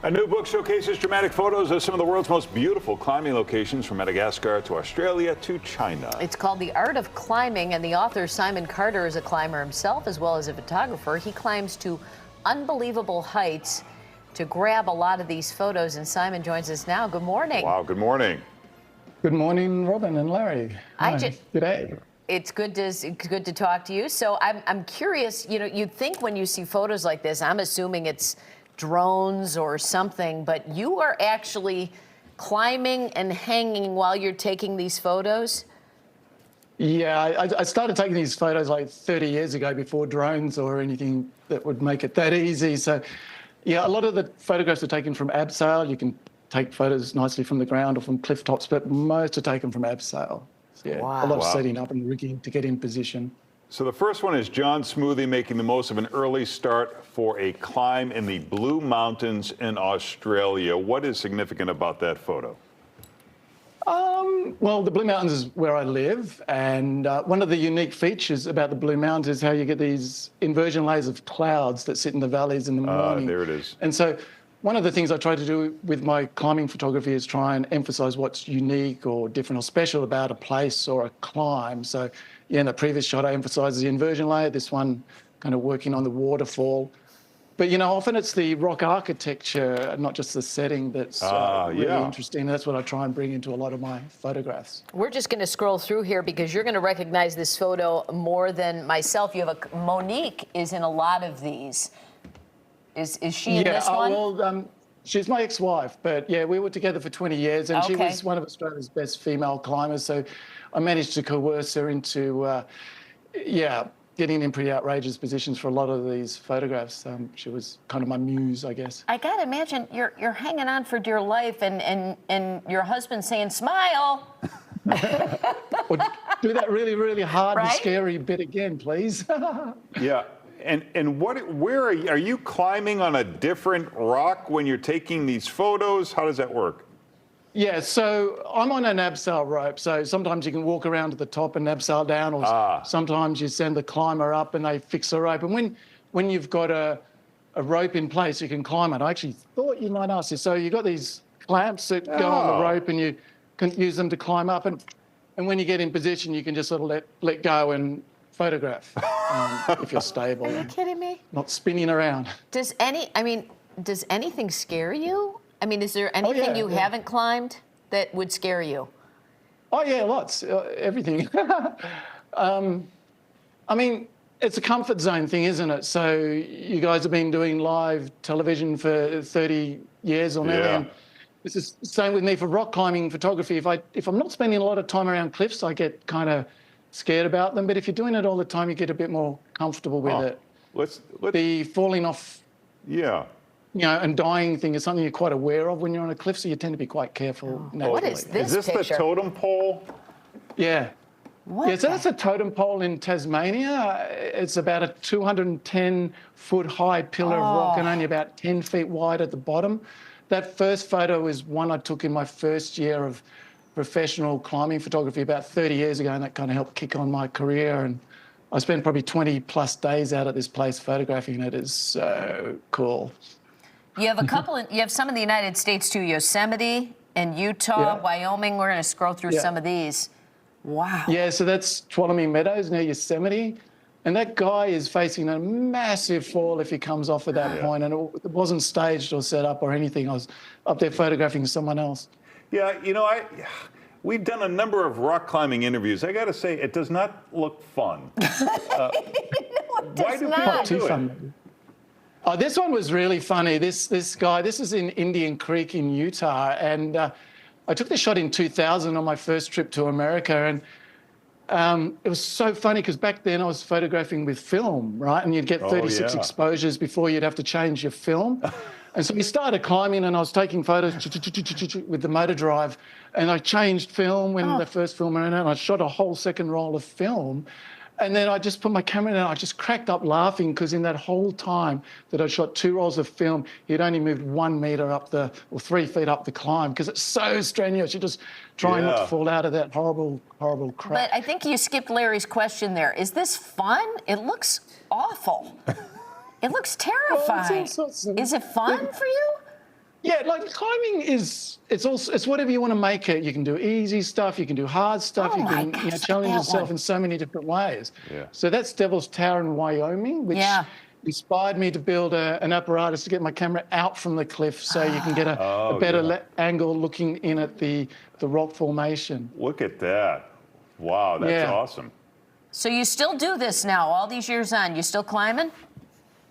A new book showcases dramatic photos of some of the world's most beautiful climbing locations, from Madagascar to Australia to China. It's called The Art of Climbing, and the author, Simon Carter, is a climber himself as well as a photographer. He climbs to unbelievable heights to grab a lot of these photos, and Simon joins us now. Good morning. Wow, good morning. Good morning, Robin and Larry. Hi. Good day. It's good to talk to you. So I'm curious, you'd think when you see photos like this, I'm assuming it's drones or something, but you are actually climbing and hanging while you're taking these photos? Yeah, I started taking these photos like 30 years ago, before drones or anything that would make it that easy. So, yeah, a lot of the photographs are taken from abseil. You can take photos nicely from the ground or from cliff tops, but most are taken from abseil. So, yeah, wow. A lot of setting up and rigging to get in position. So the first one is John Smoothie making the most of an early start for a climb in the Blue Mountains in Australia. What is significant about that photo? Well, the Blue Mountains is where I live, and one of the unique features about the Blue Mountains is how you get these inversion layers of clouds that sit in the valleys in the morning. There it is. And so one of the things I try to do with my climbing photography is try and emphasize what's unique or different or special about a place or a climb. So, yeah, in the previous shot, I emphasized the inversion layer, this one kind of working on the waterfall. But, often it's the rock architecture, not just the setting, that's really interesting. That's what I try and bring into a lot of my photographs. We're just going to scroll through here because you're going to recognize this photo more than myself. You have Monique is in a lot of these. Is she in this one? Well, she's my ex-wife, but yeah, we were together for 20 years, and she was one of Australia's best female climbers. So I managed to coerce her into, getting in pretty outrageous positions for a lot of these photographs. She was kind of my muse, I guess. I gotta imagine you're hanging on for dear life, and your husband saying, "Smile." Or do that really, really hard and Right? scary bit again, please. Yeah. And where are you climbing on a different rock when you're taking these photos? How does that work? Yeah, so I'm on an abseil rope. So sometimes you can walk around to the top and abseil down, or sometimes you send the climber up and they fix the rope. And when you've got a rope in place, you can climb it. I actually thought you might ask this. So you've got these clamps that go on the rope, and you can use them to climb up. And when you get in position, you can just sort of let go and photograph if you're stable. Are you kidding me? Not spinning around. Does anything scare you? I mean, is there anything you haven't climbed that would scare you? Oh, yeah, lots. Everything. I mean, it's a comfort zone thing, isn't it? So you guys have been doing live television for 30 years or nearly. And this is the same with me for rock climbing photography. If I'm not spending a lot of time around cliffs, I get kind of scared about them. But if you're doing it all the time, you get a bit more comfortable with it. The falling off and dying thing is something you're quite aware of when you're on a cliff, so you tend to be quite careful. What is this Is this picture? the totem pole? Yeah. So that's a totem pole in Tasmania. It's about a 210-foot high pillar of rock and only about 10 feet wide at the bottom. That first photo is one I took in my first year of professional climbing photography about 30 years ago, and that kind of helped kick on my career. And I spent probably 20-plus days out at this place photographing it. It's so cool. You have you have some in the United States too, Yosemite and Utah, Wyoming. We're going to scroll through some of these. Wow. Yeah, so that's Tuolumne Meadows near Yosemite. And that guy is facing a massive fall if he comes off at that point. And it wasn't staged or set up or anything. I was up there photographing someone else. Yeah, we've done a number of rock climbing interviews. I got to say, it does not look fun. Why do people do it? Oh, this one was really funny. This guy, this is in Indian Creek in Utah, and I took this shot in 2000 on my first trip to America, and it was so funny because back then I was photographing with film, right? And you'd get 36 exposures before you'd have to change your film. And so we started climbing, and I was taking photos with the motor drive, and I changed film when the first film ran out, and I shot a whole second roll of film. And then I just put my camera down. I just cracked up laughing because in that whole time that I shot 2 rolls of film, he'd only moved 1 meter up or 3 feet up the climb because it's so strenuous. You're just trying not to fall out of that horrible, horrible crack. But I think you skipped Larry's question there. Is this fun? It looks awful. It looks terrifying. Is it fun for you? Yeah, like climbing it's whatever you want to make it. You can do easy stuff, you can do hard stuff, Oh you my can gosh, challenge that yourself one. in so many different ways. Yeah. So that's Devil's Tower in Wyoming, which Yeah. inspired me to build an apparatus to get my camera out from the cliff so you can get a Oh, better yeah. angle looking in at the rock formation. Look at that. Wow, that's Yeah. awesome. So you still do this now, all these years on? You still climbing?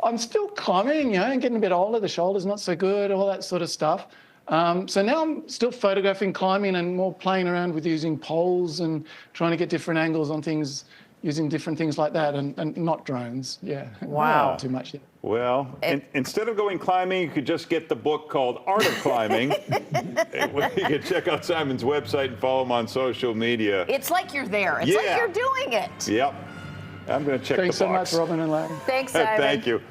I'm still climbing, and getting a bit older. The shoulder's not so good, all that sort of stuff. So now I'm still photographing climbing and more playing around with using poles and trying to get different angles on things, using different things like that, and not drones. Yeah. Wow. Not too much yet. Well, instead of going climbing, you could just get the book called Art of Climbing. You can check out Simon's website and follow him on social media. It's like you're there. It's like Yeah. you're doing it. Yep. I'm going to check Thanks the so box. much, Robin and Larry. Thanks, Simon. Thank you.